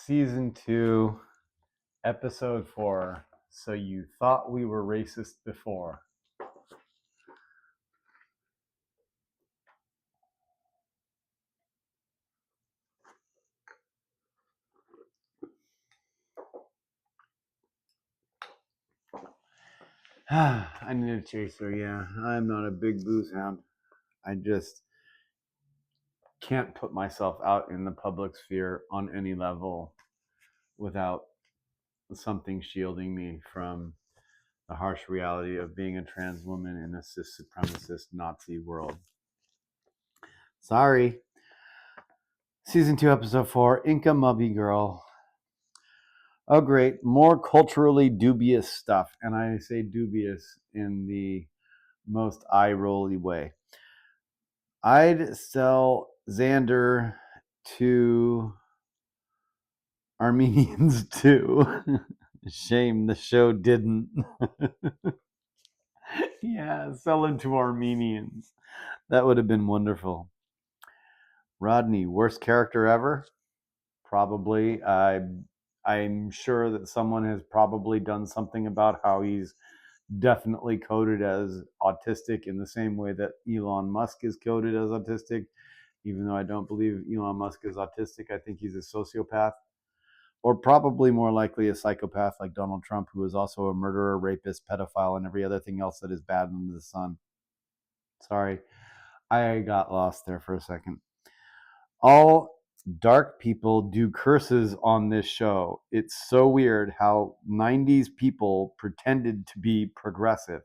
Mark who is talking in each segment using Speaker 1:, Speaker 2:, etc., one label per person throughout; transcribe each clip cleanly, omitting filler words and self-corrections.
Speaker 1: Season 2, Episode 4. So you thought we were racist before. I need a chaser, yeah. I'm not a big booze hound. I just can't put myself out in the public sphere on any level without something shielding me from the harsh reality of being a trans woman in a cis supremacist Nazi world. Sorry. Season 2, Episode 4, Inca Mubby Girl. Oh, great. More culturally dubious stuff. And I say dubious in the most eye-rolly way. I'd sell Xander to Armenians too. Shame the show didn't. Yeah, sell him to Armenians. That would have been wonderful. Rodney, worst character ever? Probably. I'm sure that someone has probably done something about how he's definitely coded as autistic in the same way that Elon Musk is coded as autistic. Even though I don't believe Elon Musk is autistic, I think he's a sociopath, or probably more likely a psychopath like Donald Trump, who is also a murderer, rapist, pedophile, and every other thing else that is bad under the sun. Sorry, I got lost there for a second. All dark people do curses on this show. It's so weird how 90s people pretended to be progressive.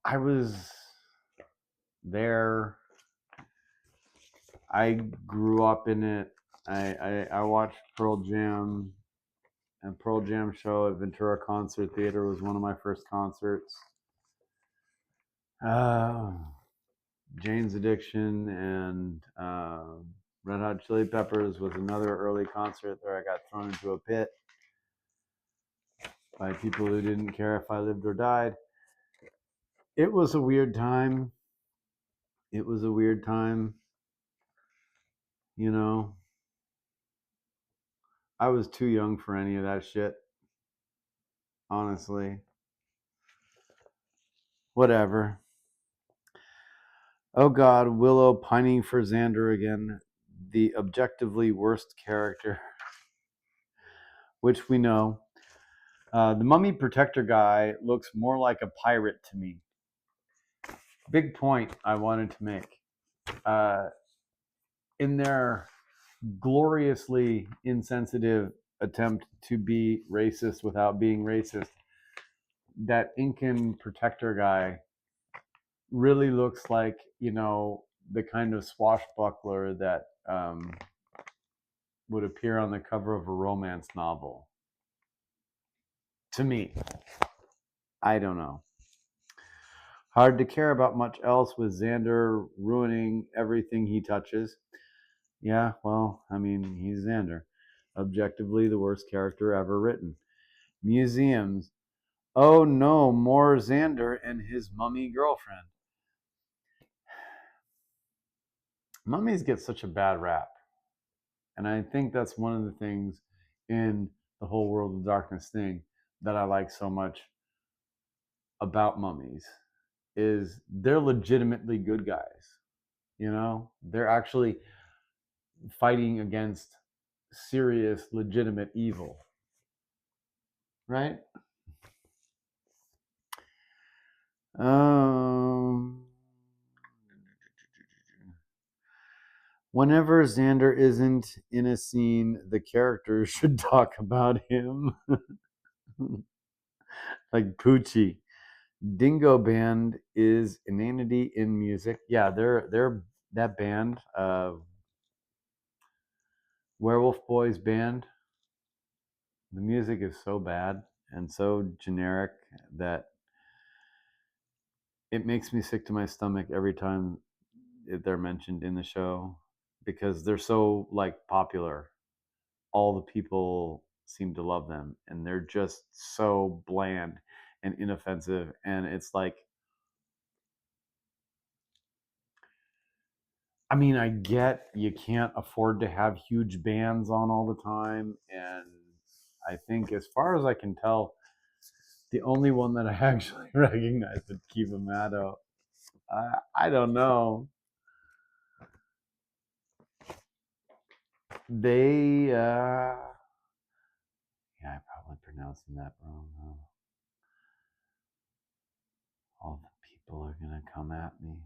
Speaker 1: I was there. I grew up in it. I watched Pearl Jam, and Pearl Jam show at Ventura Concert Theater was one of my first concerts. Jane's Addiction and Red Hot Chili Peppers was another early concert where I got thrown into a pit by people who didn't care if I lived or died. It was a weird time. You know. I was too young for any of that shit. Honestly. Whatever. Oh God, Willow pining for Xander again. The objectively worst character. Which we know. The mummy protector guy looks more like a pirate to me. Big point I wanted to make. In their gloriously insensitive attempt to be racist without being racist, that Incan protector guy really looks like, the kind of swashbuckler that would appear on the cover of a romance novel. To me. I don't know. Hard to care about much else with Xander ruining everything he touches. Yeah, well, I mean, he's Xander. Objectively the worst character ever written. Museums. Oh no, more Xander and his mummy girlfriend. Mummies get such a bad rap. And I think that's one of the things in the whole World of Darkness thing that I like so much about mummies is they're legitimately good guys. They're actually fighting against serious, legitimate evil. Right? Whenever Xander isn't in a scene, the characters should talk about him. Like Poochie. Dingo Band is inanity in music. Yeah, they're that band, Werewolf Boys band. The music is so bad and so generic that it makes me sick to my stomach every time they're mentioned in the show because they're so popular. All the people seem to love them and they're just so bland and inoffensive, and it's like I mean, I get you can't afford to have huge bands on all the time, and I think, as far as I can tell, the only one that I actually recognize would Kiva Maddow. I don't know. They, yeah, I'm probably pronouncing that wrong. Huh? All the people are gonna come at me.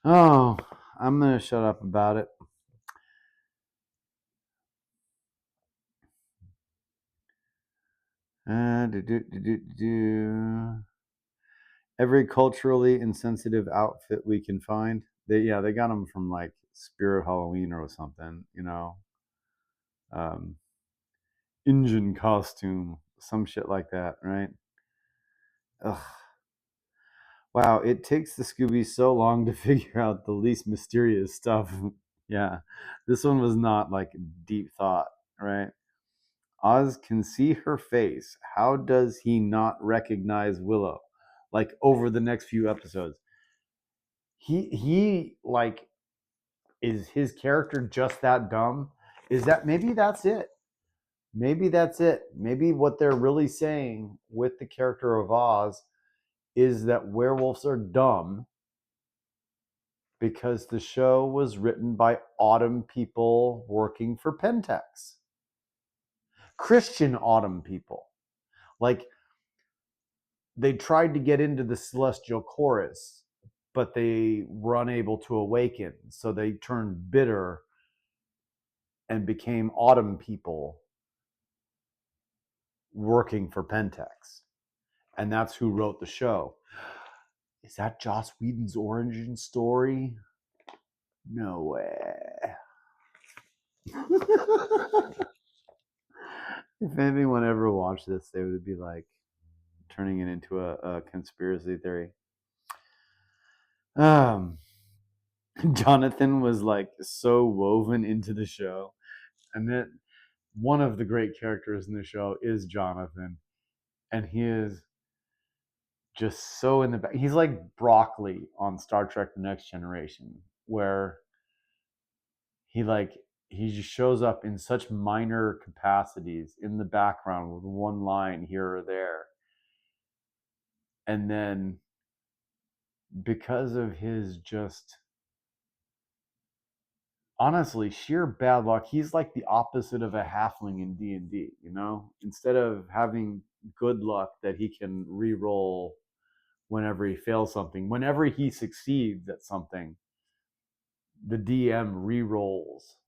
Speaker 1: Oh, I'm gonna shut up about it. Every culturally insensitive outfit we can find. They got them from like Spirit Halloween or something, um, Indian costume, some shit like that, right? Ugh. Wow, it takes the Scooby so long to figure out the least mysterious stuff. Yeah, this one was not like deep thought, right? Oz can see her face. How does he not recognize Willow? Like, over the next few episodes, he like, is his character just that dumb? Is that, maybe that's it? Maybe that's it. Maybe what they're really saying with the character of Oz is that werewolves are dumb because the show was written by autumn people working for Pentex. Christian autumn people. Like, they tried to get into the celestial chorus, but they were unable to awaken. So they turned bitter and became autumn people working for Pentex. And that's who wrote the show. Is that Joss Whedon's origin story? No way. If anyone ever watched this, they would be like turning it into a conspiracy theory. Jonathan was like so woven into the show, and then one of the great characters in the show is Jonathan, and he is just so in the back. He's like broccoli on Star Trek: The Next Generation, where he just shows up in such minor capacities in the background with one line here or there, and then because of his just honestly sheer bad luck, he's like the opposite of a halfling in D&D. Instead of having good luck that he can re-roll whenever he fails something, whenever he succeeds at something, the DM re-rolls